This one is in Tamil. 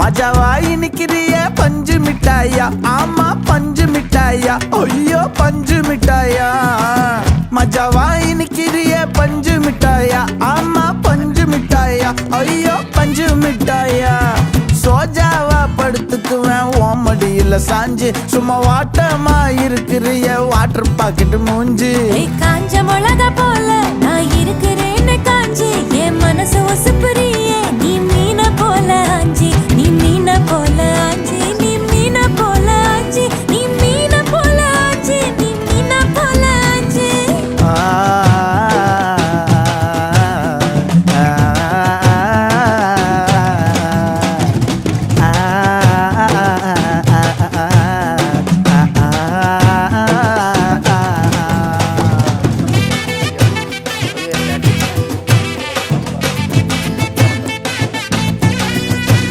மஜாவாய் நிக்கிறிய பஞ்சு மிட்டாயா, ஆமா பஞ்சு மிட்டாயா, ஐயோ பஞ்சு மிட்டாயா. மஜாவாய் நிக்கிறிய பஞ்சு மிட்டாயா, ஆமா பஞ்சு மிட்டாயா, ஐயோ பஞ்சு மிட்டாயா. சோஜாவா படுத்துக்குவேன் ஓமடியில சாஞ்சு, சும்மா வாட்டமா இருக்கிறிய வாட்டர் பாக்கெட் மூஞ்சு. காஞ்ச மிளகா போல நான் இருக்கிறேன்னு காஞ்சி என் மனசு ஒசுப்புறிய